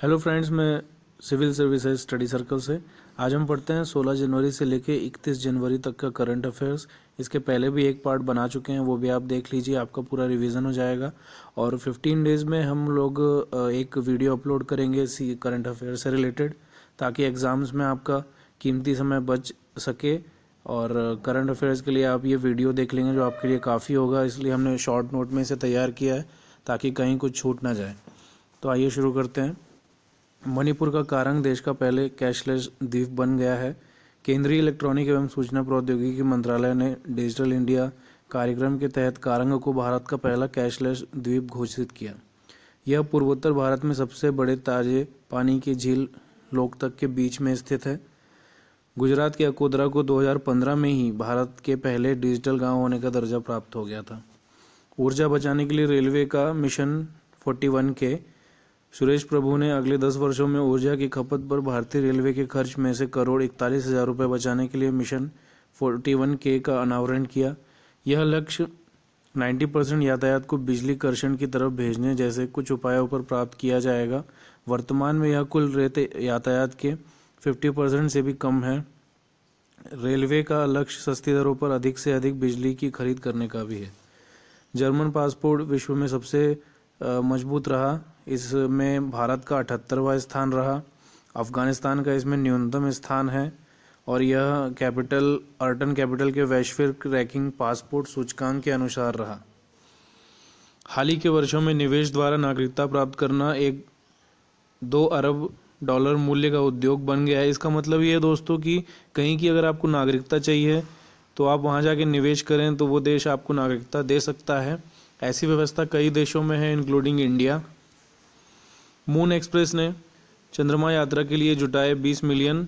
Hello friends, मैं civil services study circle से। आज हम पढ़ते हैं 16 जनवरी से लेके 31 जनवरी तक का करंट अफेयर्स। इसके पहले भी एक पार्ट बना चुके हैं, वो भी आप देख लीजिए, आपका पूरा रिवीजन हो जाएगा। और 15 डेज़ में हम लोग एक वीडियो अपलोड करेंगे इसी करंट अफेयर से रिलेटेड, ताकि एग्ज़ाम्स में आपका कीमती समय बच सके। और करंट अफेयर्स के लिए आप ये वीडियो देख लेंगे जो आपके लिए काफ़ी होगा, इसलिए हमने शॉर्ट नोट में इसे तैयार किया है ताकि कहीं कुछ छूट ना जाए। तो आइए शुरू करते हैं। मणिपुर का कारंग देश का पहले कैशलेस द्वीप बन गया है। केंद्रीय इलेक्ट्रॉनिक एवं सूचना प्रौद्योगिकी मंत्रालय ने डिजिटल इंडिया कार्यक्रम के तहत कारंग को भारत का पहला कैशलेस द्वीप घोषित किया। यह पूर्वोत्तर भारत में सबसे बड़े ताजे पानी की झील लोकतक के बीच में स्थित है। गुजरात के अकोदरा को 2015 में ही भारत के पहले डिजिटल गांव होने का दर्जा प्राप्त हो गया था। ऊर्जा बचाने के लिए रेलवे का मिशन 41 के सुरेश प्रभु ने अगले 10 वर्षों में ऊर्जा की खपत पर भारतीय रेलवे के खर्च में से करोड़ 41,000 रुपये बचाने के लिए मिशन 41K का अनावरण किया। यह लक्ष्य 90% यातायात को बिजली कर्षण की तरफ भेजने जैसे कुछ उपायों पर प्राप्त किया जाएगा। वर्तमान में यह कुल रेत यातायात के 50% से भी कम है। रेलवे का लक्ष्य सस्ती दरों पर अधिक से अधिक बिजली की खरीद करने का भी है। जर्मन पासपोर्ट विश्व में सबसे मजबूत रहा। इसमें भारत का 78वां स्थान रहा। अफगानिस्तान का इसमें न्यूनतम स्थान है और यह अर्टन कैपिटल के वैश्विक रैंकिंग पासपोर्ट सूचकांक के अनुसार रहा। हाल ही के वर्षों में निवेश द्वारा नागरिकता प्राप्त करना एक $2 अरब मूल्य का उद्योग बन गया है। इसका मतलब ये है दोस्तों कि कहीं की अगर आपको नागरिकता चाहिए तो आप वहाँ जाके निवेश करें तो वो देश आपको नागरिकता दे सकता है। ऐसी व्यवस्था कई देशों में है, इंक्लूडिंग इंडिया। मून एक्सप्रेस ने चंद्रमा यात्रा के लिए जुटाए 20 मिलियन।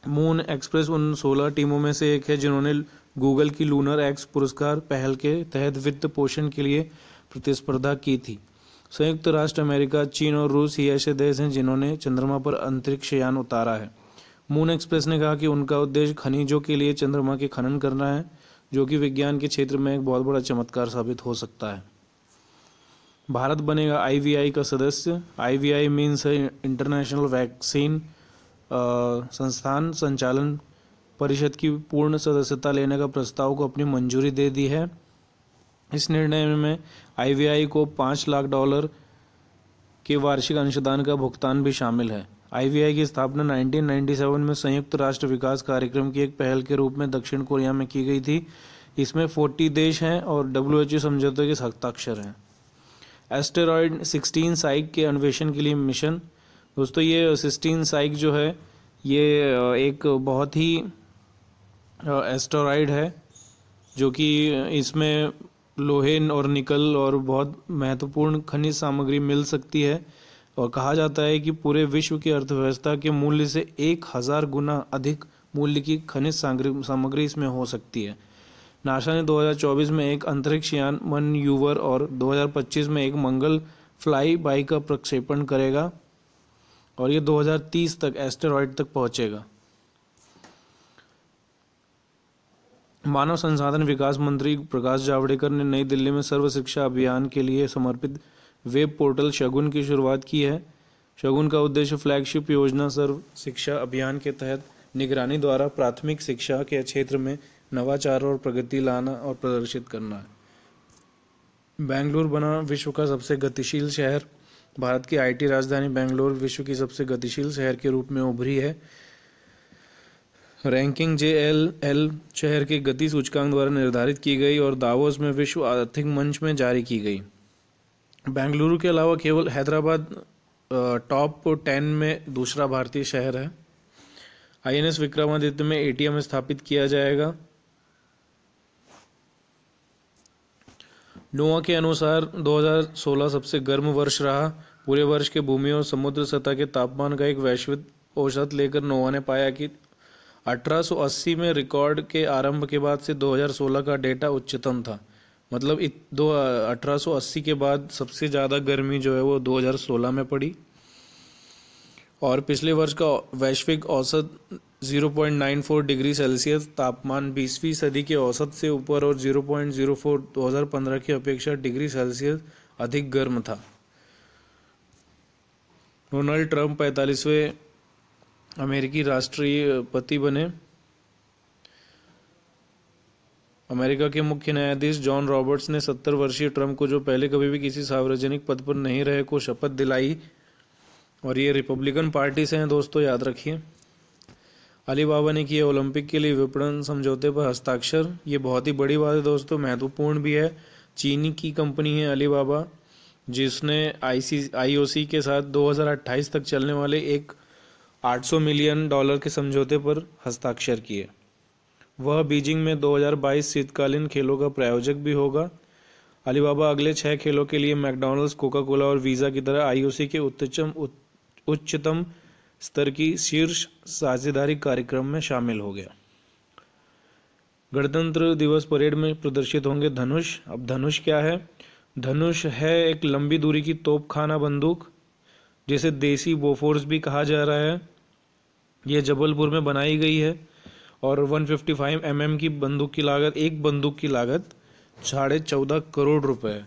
मून एक्सप्रेस उन 16 टीमों में से एक है जिन्होंने गूगल की लूनर एक्स पुरस्कार पहल के तहत वित्त पोषण के लिए प्रतिस्पर्धा की थी। संयुक्त राष्ट्र अमेरिका, चीन और रूस ही ऐसे देश हैं जिन्होंने चंद्रमा पर अंतरिक्ष यान उतारा है। मून एक्सप्रेस ने कहा कि उनका उद्देश्य खनिजों के लिए चंद्रमा के खनन करना है, जो कि विज्ञान के क्षेत्र में एक बहुत बड़ा चमत्कार साबित हो सकता है। भारत बनेगा IVI का सदस्य। IVI मीन्स इंटरनेशनल वैक्सीन संस्थान संचालन परिषद की पूर्ण सदस्यता लेने का प्रस्ताव को अपनी मंजूरी दे दी है। इस निर्णय में IVI को $5 लाख के वार्षिक अंशदान का भुगतान भी शामिल है। IVI की स्थापना 1997 में संयुक्त राष्ट्र विकास कार्यक्रम की एक पहल के रूप में दक्षिण कोरिया में की गई थी। इसमें 40 देश हैं और WHO समझौते के हस्ताक्षर हैं। एस्टेरॉयड 16 साइक के अन्वेषण के लिए मिशन। दोस्तों, ये 16 साइक जो है ये एक बहुत ही एस्टेरॉयड है जो कि इसमें लोहे और निकल और बहुत महत्वपूर्ण खनिज सामग्री मिल सकती है। और कहा जाता है कि पूरे विश्व की अर्थव्यवस्था के मूल्य से 1000 गुना अधिक मूल्य की खनिज सामग्री इसमें हो सकती है। नासा ने 2024 में एक अंतरिक्ष यान मनयूवर और 2025 में एक मंगल फ्लाई बाई का प्रक्षेपण करेगा और ये 2030 तक एस्टेरॉयड तक पहुंचेगा। मानव संसाधन विकास मंत्री प्रकाश जावड़ेकर ने नई दिल्ली में सर्व शिक्षा अभियान के लिए समर्पित वेब पोर्टल शगुन की शुरुआत की है। शगुन का उद्देश्य फ्लैगशिप योजना सर्व शिक्षा अभियान के तहत निगरानी द्वारा प्राथमिक शिक्षा के क्षेत्र में नवाचार और प्रगति लाना और प्रदर्शित करना है। बेंगलुरु बना विश्व का सबसे गतिशील शहर। भारत की IT राजधानी बेंगलुरु विश्व की सबसे गतिशील शहर के रूप में उभरी है। रैंकिंग JLL शहर के गति सूचकांक द्वारा निर्धारित की गई और दावोस में विश्व आर्थिक मंच में जारी की गई। बेंगलुरु के अलावा केवल हैदराबाद टॉप 10 में दूसरा भारतीय शहर है। INS विक्रमादित्य में ATM स्थापित किया जाएगा। नोआ के अनुसार 2016 सबसे गर्म वर्ष रहा। पूरे वर्ष के भूमि और समुद्र सतह के तापमान का एक वैश्विक औसत लेकर नोआ ने पाया कि 1880 में रिकॉर्ड के आरंभ के बाद से 2016 का डेटा उच्चतम था। मतलब 1880 के बाद सबसे ज़्यादा गर्मी जो है वो 2016 में पड़ी। और पिछले वर्ष का वैश्विक औसत 0.94 डिग्री सेल्सियस तापमान 20वीं सदी के औसत से ऊपर और 0.04 2015 की अपेक्षा डिग्री सेल्सियस अधिक गर्म था। डोनाल्ड ट्रंप 45वें अमेरिकी राष्ट्रपति बने। अमेरिका के मुख्य न्यायाधीश जॉन रॉबर्ट्स ने 70 वर्षीय ट्रंप को, जो पहले कभी भी किसी सार्वजनिक पद पर नहीं रहे, को शपथ दिलाई और ये रिपब्लिकन पार्टी से हैं दोस्तों, याद रखिए। अलीबाबा ने किए ओलंपिक के लिए विपणन समझौते पर हस्ताक्षर। ये बहुत ही बड़ी बात है दोस्तों, महत्वपूर्ण भी है। चीनी की कंपनी है अलीबाबा, जिसने IOC के साथ 2028 तक चलने वाले एक $800 मिलियन के समझौते पर हस्ताक्षर किए। वह बीजिंग में 2022 शीतकालीन खेलों का प्रायोजक भी होगा। अलीबाबा अगले 6 खेलों के लिए मैकडॉनल्ड्स, कोका कोला और वीज़ा की तरह IOC के उच्चतम स्तर की शीर्ष साझेदारी कार्यक्रम में शामिल हो गया। गणतंत्र दिवस परेड में प्रदर्शित होंगे धनुष। अब धनुष क्या है? धनुष है एक लंबी दूरी की तोपखाना बंदूक, जिसे देसी बोफोर्स भी कहा जा रहा है। यह जबलपुर में बनाई गई है और 155 mm की बंदूक की लागत 14.5 करोड़ रुपए है।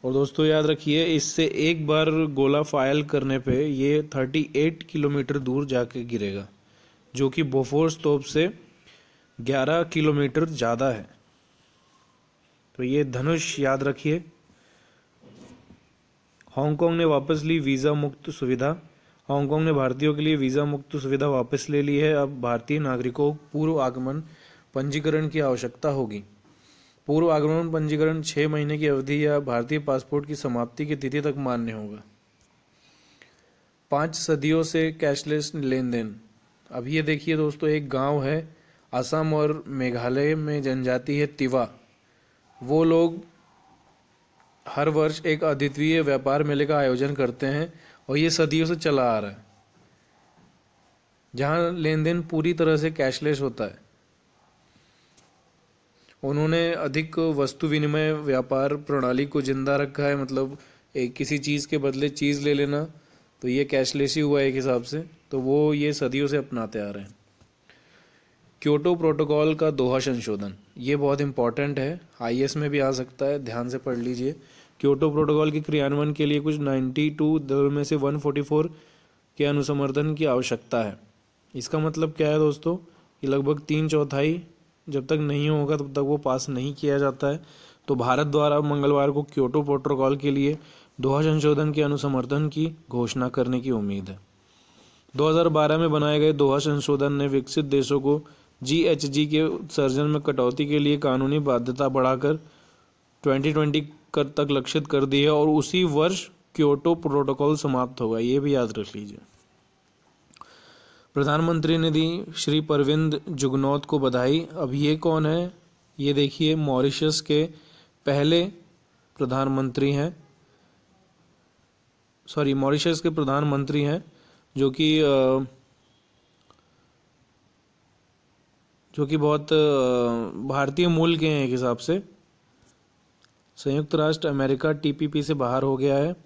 और दोस्तों याद रखिए, इससे एक बार गोला फायर करने पे ये 38 किलोमीटर दूर जाके गिरेगा, जो कि बोफोर्स तोप से 11 किलोमीटर ज़्यादा है। तो ये धनुष याद रखिए। हांगकांग ने वापस ली वीज़ा मुक्त सुविधा। हांगकांग ने भारतीयों के लिए वीज़ा मुक्त सुविधा वापस ले ली है। अब भारतीय नागरिकों को पूर्व आगमन पंजीकरण की आवश्यकता होगी। पूर्व आगमन पंजीकरण 6 महीने की अवधि या भारतीय पासपोर्ट की समाप्ति की तिथि तक मान्य होगा। 5 सदियों से कैशलेस लेन देन। अब ये देखिए दोस्तों, एक गांव है असम और मेघालय में, जनजाति है तिवा। वो लोग हर वर्ष एक अद्वितीय व्यापार मेले का आयोजन करते हैं और ये सदियों से चला आ रहा है, जहां लेन देन पूरी तरह से कैशलेस होता है। उन्होंने अधिक वस्तु विनिमय व्यापार प्रणाली को जिंदा रखा है, मतलब एक किसी चीज़ के बदले चीज़ ले लेना, तो ये कैशलेस ही हुआ एक हिसाब से। तो वो ये सदियों से अपनाते आ रहे हैं। क्योटो प्रोटोकॉल का दोहा संशोधन, ये बहुत इंपॉर्टेंट है, IAS में भी आ सकता है, ध्यान से पढ़ लीजिए। क्योटो प्रोटोकॉल के क्रियान्वयन के लिए कुछ 92 दलों में से 144 के अनुसमर्थन की आवश्यकता है। इसका मतलब क्या है दोस्तों, कि लगभग 3/4 जब तक नहीं होगा तब तक वो पास नहीं किया जाता है। तो भारत द्वारा मंगलवार को क्योटो प्रोटोकॉल के लिए दोहा संशोधन के अनुसमर्थन की घोषणा करने की उम्मीद है। 2012 में बनाए गए दोहा संशोधन ने विकसित देशों को GHG के उत्सर्जन में कटौती के लिए कानूनी बाध्यता बढ़ाकर 2020 तक लक्षित कर दी है और उसी वर्ष क्योटो प्रोटोकॉल समाप्त होगा, ये भी याद रख लीजिए। प्रधानमंत्री ने दी श्री परविंद जुगनौथ को बधाई। अब ये कौन है? ये देखिए, मॉरिशस के पहले प्रधानमंत्री हैं, मॉरिशस के प्रधानमंत्री हैं, जो कि बहुत भारतीय मूल के हैं एक हिसाब से। संयुक्त राष्ट्र अमेरिका TPP से बाहर हो गया है।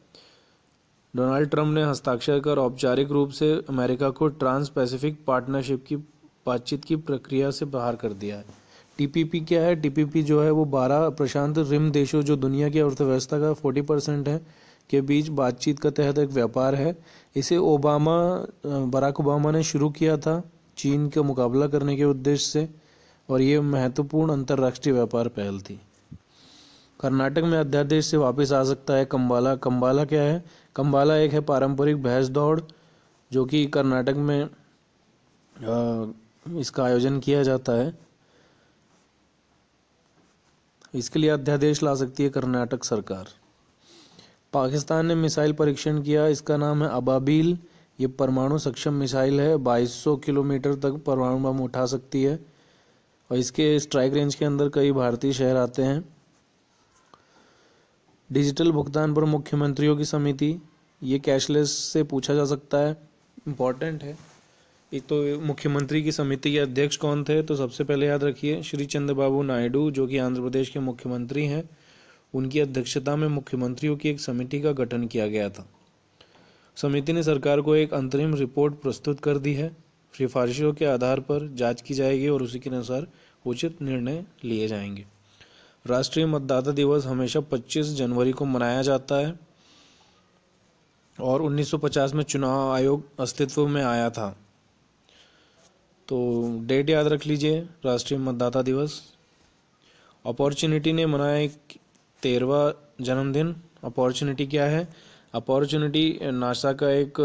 डोनाल्ड ट्रंप ने हस्ताक्षर कर औपचारिक रूप से अमेरिका को ट्रांस पैसिफिक पार्टनरशिप की बातचीत की प्रक्रिया से बाहर कर दिया है। TPP क्या है? TPP जो है वो 12 प्रशांत रिम देशों, जो दुनिया की अर्थव्यवस्था का 40% है, के बीच बातचीत का तहत एक व्यापार है। इसे बराक ओबामा ने शुरू किया था चीन का मुकाबला करने के उद्देश्य से, और ये महत्वपूर्ण अंतर्राष्ट्रीय व्यापार पहल थी। कर्नाटक में अध्यादेश से वापस आ सकता है कंबाला। कंबाला क्या है? कंबाला एक है पारंपरिक भैंस दौड़, जो कि कर्नाटक में इसका आयोजन किया जाता है। इसके लिए अध्यादेश ला सकती है कर्नाटक सरकार। पाकिस्तान ने मिसाइल परीक्षण किया, इसका नाम है अबाबील। ये परमाणु सक्षम मिसाइल है, 2200 किलोमीटर तक परमाणु बम उठा सकती है और इसके स्ट्राइक रेंज के अंदर कई भारतीय शहर आते हैं। डिजिटल भुगतान पर मुख्यमंत्रियों की समिति, ये कैशलेस से पूछा जा सकता है, इम्पॉर्टेंट है। एक तो मुख्यमंत्री की समिति के अध्यक्ष कौन थे? तो सबसे पहले याद रखिए श्री चंद्रबाबू नायडू, जो कि आंध्र प्रदेश के मुख्यमंत्री हैं। उनकी अध्यक्षता में मुख्यमंत्रियों की एक समिति का गठन किया गया था। समिति ने सरकार को एक अंतरिम रिपोर्ट प्रस्तुत कर दी है। सिफारिशों के आधार पर जांच की जाएगी और उसी के अनुसार उचित निर्णय लिए जाएंगे। राष्ट्रीय मतदाता दिवस हमेशा 25 जनवरी को मनाया जाता है। और 1950 में चुनाव आयोग अस्तित्व में आया था। तो डेट याद रख लीजिए, राष्ट्रीय मतदाता दिवस। अपॉर्चुनिटी ने मनाया एक 13वां जन्मदिन। अपॉर्चुनिटी क्या है? अपॉर्चुनिटी नासा का एक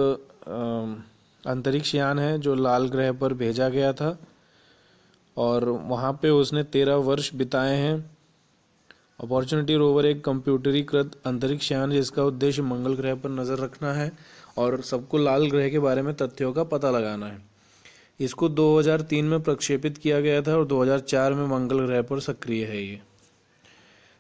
अंतरिक्ष यान है जो लाल ग्रह पर भेजा गया था और वहाँ पे उसने 13 वर्ष बिताए हैं। अपॉर्चुनिटी रोवर एक कंप्यूटरीकृत अंतरिक्ष यान जिसका उद्देश्य मंगल ग्रह पर नज़र रखना है और सबको लाल ग्रह के बारे में तथ्यों का पता लगाना है। इसको 2003 में प्रक्षेपित किया गया था और 2004 में मंगल ग्रह पर सक्रिय है ये।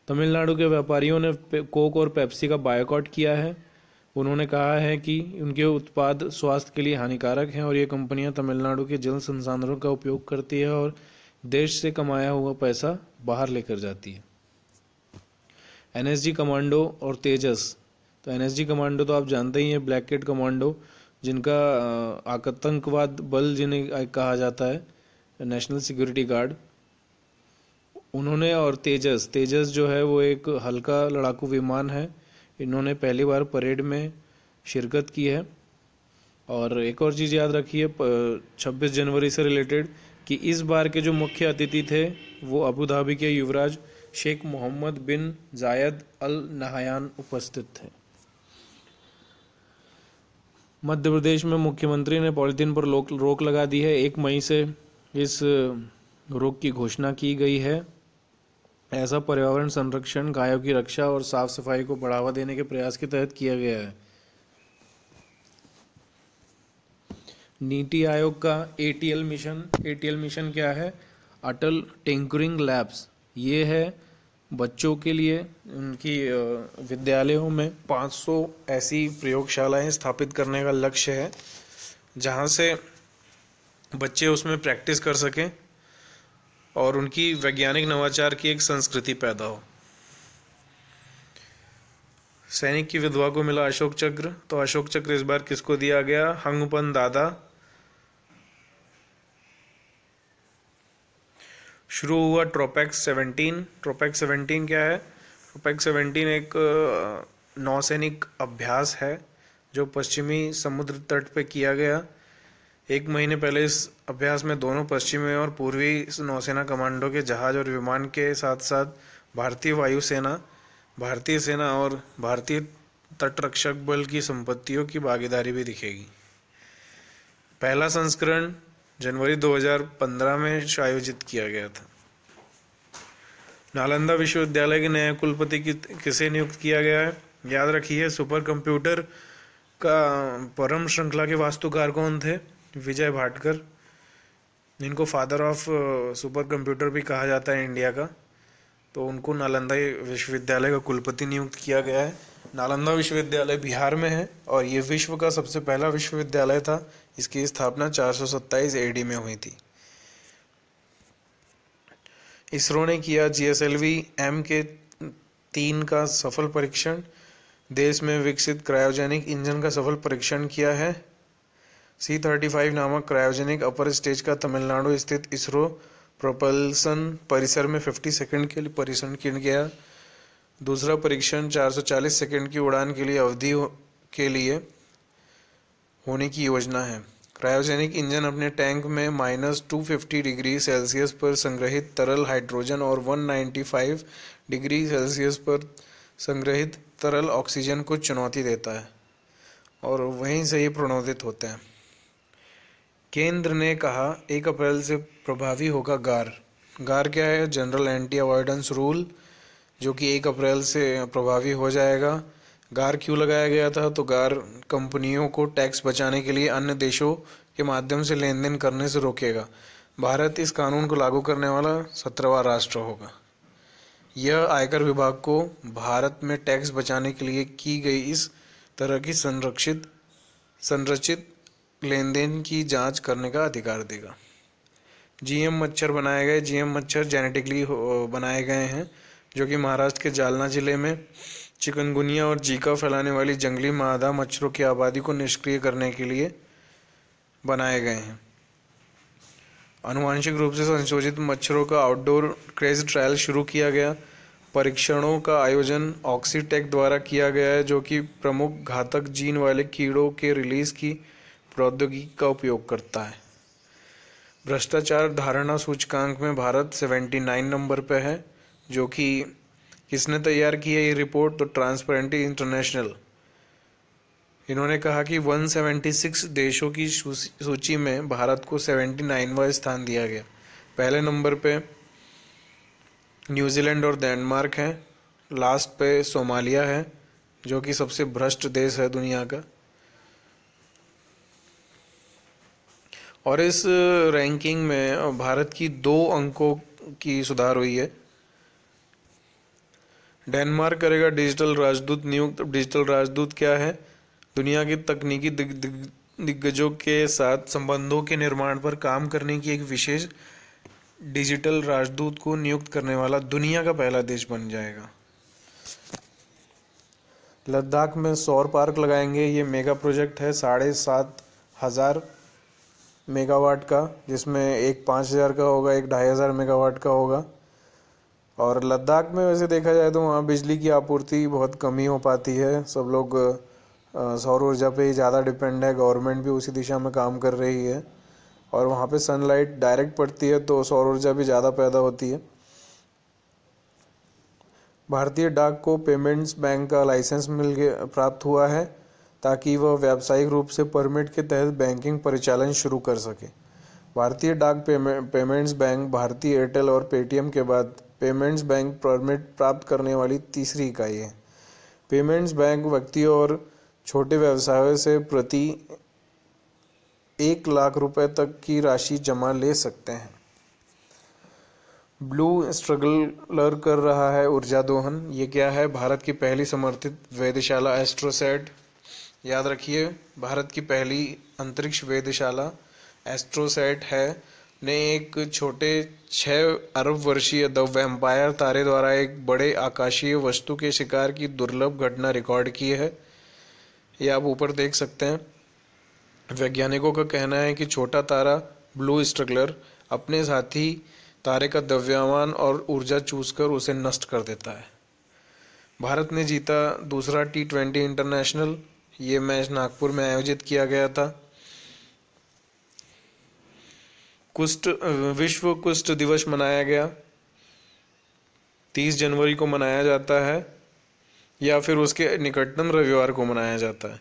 तमिलनाडु के व्यापारियों ने कोक और पेप्सी का बायकॉट किया है। उन्होंने कहा है कि उनके उत्पाद स्वास्थ्य के लिए हानिकारक हैं और ये कंपनियां तमिलनाडु के जल संसाधनों का उपयोग करती है और देश से कमाया हुआ पैसा बाहर लेकर जाती है। एनएसजी कमांडो और तेजस। तो एनएसजी कमांडो तो आप जानते ही हैं, ब्लैक कैट कमांडो, जिनका आतंकवाद बल जिन्हें कहा जाता है, नेशनल सिक्योरिटी गार्ड, उन्होंने, और तेजस जो है वो एक हल्का लड़ाकू विमान है। इन्होंने पहली बार परेड में शिरकत की है। और एक और चीज़ याद रखिए 26 जनवरी से रिलेटेड कि इस बार के जो मुख्य अतिथि थे वो अबू धाबी के युवराज शेख मोहम्मद बिन जायद अल नहयान उपस्थित थे। मध्य प्रदेश में मुख्यमंत्री ने पॉलीथीन पर रोक लगा दी है। 1 मई से इस रोक की घोषणा की गई है। ऐसा पर्यावरण संरक्षण, गायों की रक्षा और साफ सफाई को बढ़ावा देने के प्रयास के तहत किया गया है। नीति आयोग का ATL मिशन क्या है? अटल टिंकरिंग लैब्स। ये है बच्चों के लिए, उनकी विद्यालयों में 500 ऐसी प्रयोगशालाएं स्थापित करने का लक्ष्य है जहां से बच्चे उसमें प्रैक्टिस कर सकें और उनकी वैज्ञानिक नवाचार की एक संस्कृति पैदा हो। सैनिक की विधवा को मिला अशोक चक्र। तो अशोक चक्र इस बार किसको दिया गया? हंगपन दादा। शुरू हुआ ट्रोपैक्स 17। ट्रोपैक्स 17 क्या है? ट्रोपैक्स 17 एक नौसैनिक अभ्यास है जो पश्चिमी समुद्र तट पे किया गया। 1 महीने पहले इस अभ्यास में दोनों पश्चिमी और पूर्वी नौसेना कमांडो के जहाज और विमान के साथ साथ भारतीय वायुसेना, भारतीय सेना और भारतीय तटरक्षक बल की संपत्तियों की भागीदारी भी दिखेगी। पहला संस्करण जनवरी 2015 में आयोजित किया गया था। नालंदा विश्वविद्यालय के नए कुलपति किसे नियुक्त किया गया है? याद रखिए, सुपर कंप्यूटर का परम श्रृंखला के वास्तुकार कौन थे? विजय भाटकर, जिनको फादर ऑफ सुपर कंप्यूटर भी कहा जाता है इंडिया का। तो उनको नालंदा विश्वविद्यालय का कुलपति नियुक्त किया गया है। नालंदा विश्वविद्यालय बिहार में है और ये विश्व का सबसे पहला विश्वविद्यालय था। इसकी स्थापना 427 AD में हुई थी। इसरो ने किया GSLV MK3 का सफल परीक्षण। देश में विकसित क्रायोजेनिक इंजन का सफल परीक्षण किया है। C-35 नामक क्रायोजेनिक अपर स्टेज का तमिलनाडु स्थित इसरो प्रोपल्सन परिसर में 50 सेकंड के लिए परीक्षण किया गया। दूसरा परीक्षण 440 सेकंड की उड़ान के लिए अवधि के लिए होने की योजना है। क्रायोजेनिक इंजन अपने टैंक में -250 डिग्री सेल्सियस पर संग्रहित तरल हाइड्रोजन और 195 डिग्री सेल्सियस पर संग्रहित तरल ऑक्सीजन को चुनौती देता है और वहीं से ही प्रणोदित होते हैं। केंद्र ने कहा 1 अप्रैल से प्रभावी होगा गार। गार क्या है? जनरल एंटी अवॉइडेंस रूल, जो कि 1 अप्रैल से प्रभावी हो जाएगा। गार क्यों लगाया गया था? तो गार कंपनियों को टैक्स बचाने के लिए अन्य देशों के माध्यम से लेन देन करने से रोकेगा। भारत इस कानून को लागू करने वाला 17वां राष्ट्र होगा। यह आयकर विभाग को भारत में टैक्स बचाने के लिए की गई इस तरह की संरचित लेन देन की जांच करने का अधिकार देगा। GM मच्छर बनाए गए। GM मच्छर जेनेटिकली बनाए गए हैं जो कि महाराष्ट्र के जालना जिले में चिकनगुनिया और जीका फैलाने वाली जंगली मादा मच्छरों की आबादी को निष्क्रिय करने के लिए बनाए गए हैं। आनुवांशिक रूप से संशोधित मच्छरों का आउटडोर क्रेज ट्रायल शुरू किया गया। परीक्षणों का आयोजन ऑक्सीटेक द्वारा किया गया है, जो कि प्रमुख घातक जीन वाले कीड़ों के रिलीज की प्रौद्योगिकी का उपयोग करता है। भ्रष्टाचार धारणा सूचकांक में भारत 79 नंबर पे है, जो कि किसने तैयार की है ये रिपोर्ट? तो ट्रांसपेरेंसी इंटरनेशनल। इन्होंने कहा कि 176 देशों की सूची में भारत को 79वां स्थान दिया गया। पहले नंबर पे न्यूजीलैंड और डेनमार्क हैं, लास्ट पे सोमालिया है, जो कि सबसे भ्रष्ट देश है दुनिया का। और इस रैंकिंग में भारत की 2 अंकों की सुधार हुई है। डेनमार्क करेगा डिजिटल राजदूत नियुक्त। डिजिटल राजदूत क्या है? दुनिया के तकनीकी दिग्गजों के साथ संबंधों के निर्माण पर काम करने की एक विशेष डिजिटल राजदूत को नियुक्त करने वाला दुनिया का पहला देश बन जाएगा। लद्दाख में सौर पार्क लगाएंगे। ये मेगा प्रोजेक्ट है 7,500 मेगावाट का, जिसमें एक 5,000 का होगा, एक 2,500 मेगावाट का होगा। और लद्दाख में वैसे देखा जाए तो वहाँ बिजली की आपूर्ति बहुत कम ही हो पाती है। सब लोग सौर ऊर्जा पे ही ज़्यादा डिपेंड है। गवर्नमेंट भी उसी दिशा में काम कर रही है और वहाँ पे सनलाइट डायरेक्ट पड़ती है तो सौर ऊर्जा भी ज़्यादा पैदा होती है। भारतीय डाक को पेमेंट्स बैंक का लाइसेंस प्राप्त हुआ है ताकि वह व्यावसायिक रूप से परमिट के तहत बैंकिंग परिचालन शुरू कर सके। भारतीय डाक पेमेंट्स बैंक भारतीय एयरटेल और पेटीएम के बाद पेमेंट्स बैंक परमिट प्राप्त करने वाली तीसरी इकाई है। पेमेंट्स बैंक व्यक्तियों और छोटे व्यवसायों से प्रति 1 लाख रुपए तक की राशि जमा ले सकते हैं। ब्लू स्ट्रगलर कर रहा है ऊर्जा दोहन। ये क्या है? भारत की पहली समर्थित वेधशाला एस्ट्रोसैट। याद रखिए, भारत की पहली अंतरिक्ष वेधशाला एस्ट्रोसैट है ने एक छोटे 6 अरब वर्षीय द वैम्पायर तारे द्वारा एक बड़े आकाशीय वस्तु के शिकार की दुर्लभ घटना रिकॉर्ड की है। ये आप ऊपर देख सकते हैं। वैज्ञानिकों का कहना है कि छोटा तारा ब्लू स्ट्रगलर अपने साथी तारे का द्रव्यमान और ऊर्जा चूसकर उसे नष्ट कर देता है। भारत ने जीता दूसरा T20 इंटरनेशनल। ये मैच नागपुर में आयोजित किया गया था। विश्व कुष्ठ दिवस मनाया गया। 30 जनवरी को मनाया जाता है या फिर उसके निकटतम रविवार को मनाया जाता है।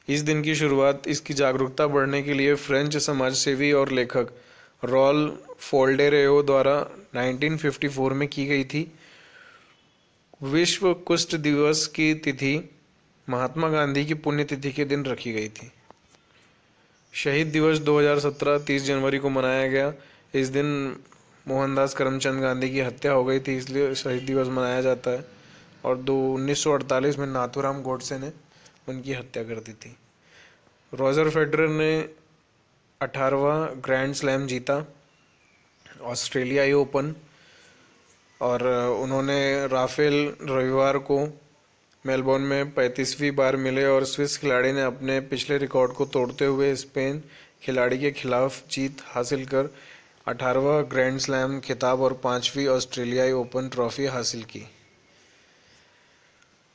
इस दिन की शुरुआत इसकी जागरूकता बढ़ने के लिए फ्रेंच समाजसेवी और लेखक रॉल फोल्डेरेओ द्वारा 1954 में की गई थी। विश्व कुष्ठ दिवस की तिथि महात्मा गांधी की पुण्यतिथि के दिन रखी गई थी। शहीद दिवस 2017 30 जनवरी को मनाया गया। इस दिन मोहनदास करमचंद गांधी की हत्या हो गई थी, इसलिए शहीद दिवस मनाया जाता है। और 1948 में नाथूराम गोडसे ने उनकी हत्या कर दी थी। रॉजर फेडरर ने 18वां ग्रैंड स्लैम जीता, ऑस्ट्रेलियाई ओपन। और उन्होंने राफेल रविवार को मेलबोर्न में 35वीं बार मिले और स्विस खिलाड़ी ने अपने पिछले रिकॉर्ड को तोड़ते हुए स्पेन खिलाड़ी के खिलाफ जीत हासिल कर 18वां ग्रैंड स्लैम खिताब और 5वीं ऑस्ट्रेलियाई ओपन ट्रॉफी हासिल की।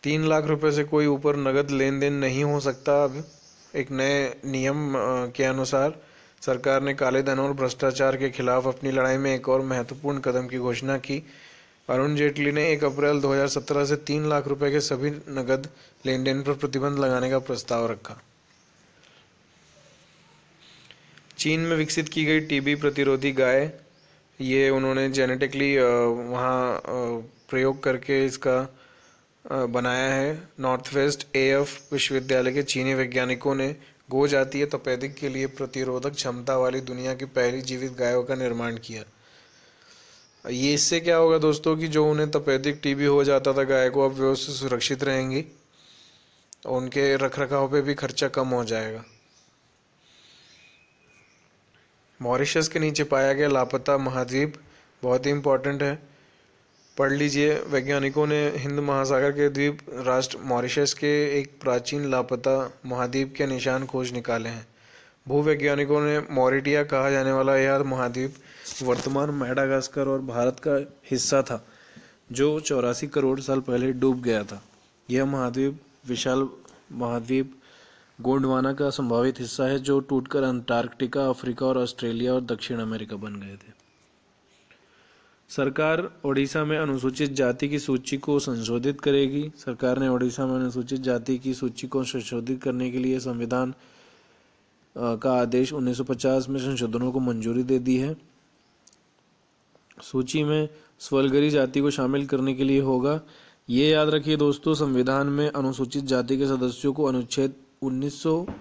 3 लाख रुपए से कोई ऊपर नगद लेन देन नहीं हो सकता। अब एक नए नियम के अनुसार सरकार ने काले धन और भ्रष्टाचार के खिलाफ अपनी लड़ाई में एक और महत्वपूर्ण कदम की घोषणा की। अरुण जेटली ने 1 अप्रैल 2017 से 3 लाख रुपए के सभी नगद लेन देन पर प्रतिबंध लगाने का प्रस्ताव रखा। चीन में विकसित की गई टीबी प्रतिरोधी गाय, ये उन्होंने जेनेटिकली वहाँ प्रयोग करके इसका बनाया है। नॉर्थ वेस्ट AF विश्वविद्यालय के चीनी वैज्ञानिकों ने गो जातीय तपेदिक के लिए प्रतिरोधक क्षमता वाली दुनिया की पहली जीवित गायों का निर्माण किया। ये इससे क्या होगा दोस्तों कि जो उन्हें तपेदिक टीबी हो जाता था गाय को, अब वे उससे सुरक्षित रहेंगी। उनके रखरखाव पे भी खर्चा कम हो जाएगा। मॉरिशस के नीचे पाया गया लापता महाद्वीप, बहुत ही इम्पोर्टेंट है, पढ़ लीजिए। वैज्ञानिकों ने हिंद महासागर के द्वीप राष्ट्र मॉरिशस के एक प्राचीन लापता महाद्वीप के निशान खोज निकाले हैं। भूवैज्ञानिकों ने मॉरिटिया कहा जाने वाला यह महाद्वीप वर्तमान मेडागास्कर और भारत का हिस्सा था, जो 84 करोड़ साल पहले डूब गया था। यह महाद्वीप विशाल महाद्वीप गोंडवाना का संभावित हिस्सा है जो टूटकर अंटार्कटिका, अफ्रीका और ऑस्ट्रेलिया और दक्षिण अमेरिका बन गए थे। सरकार ओडिशा में अनुसूचित जाति की सूची को संशोधित करेगी। सरकार ने ओडिशा में अनुसूचित जाति की सूची को संशोधित करने के लिए संविधान का आदेश 1950 में संशोधनों को मंजूरी दे दी है। सूची में स्वलगरी जाति को शामिल करने के लिए होगा। ये याद रखिए दोस्तों, संविधान में अनुसूचित जाति के सदस्यों को अनुच्छेद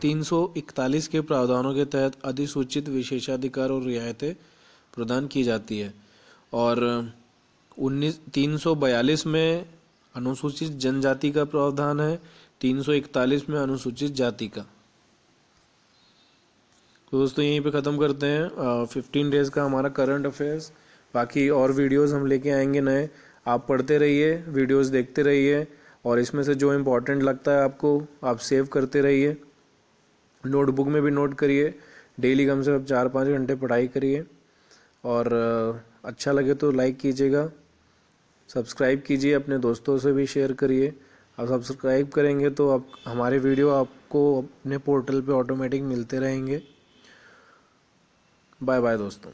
341 के प्रावधानों के तहत अधिसूचित विशेषाधिकार और रियायतें प्रदान की जाती है और 342 में अनुसूचित जनजाति का प्रावधान है, 341 में अनुसूचित जाति का। तो दोस्तों यहीं पे ख़त्म करते हैं 15 डेज़ का हमारा करंट अफेयर्स। बाकी और वीडियोस हम लेके आएंगे नए। आप पढ़ते रहिए, वीडियोस देखते रहिए और इसमें से जो इम्पोर्टेंट लगता है आपको आप सेव करते रहिए, नोटबुक में भी नोट करिए। डेली कम से कम 4-5 घंटे पढ़ाई करिए और अच्छा लगे तो लाइक कीजिएगा, सब्सक्राइब कीजिए, अपने दोस्तों से भी शेयर करिए। आप सब्सक्राइब करेंगे तो आप हमारे वीडियो आपको अपने पोर्टल पे ऑटोमेटिक मिलते रहेंगे। बाय बाय दोस्तों।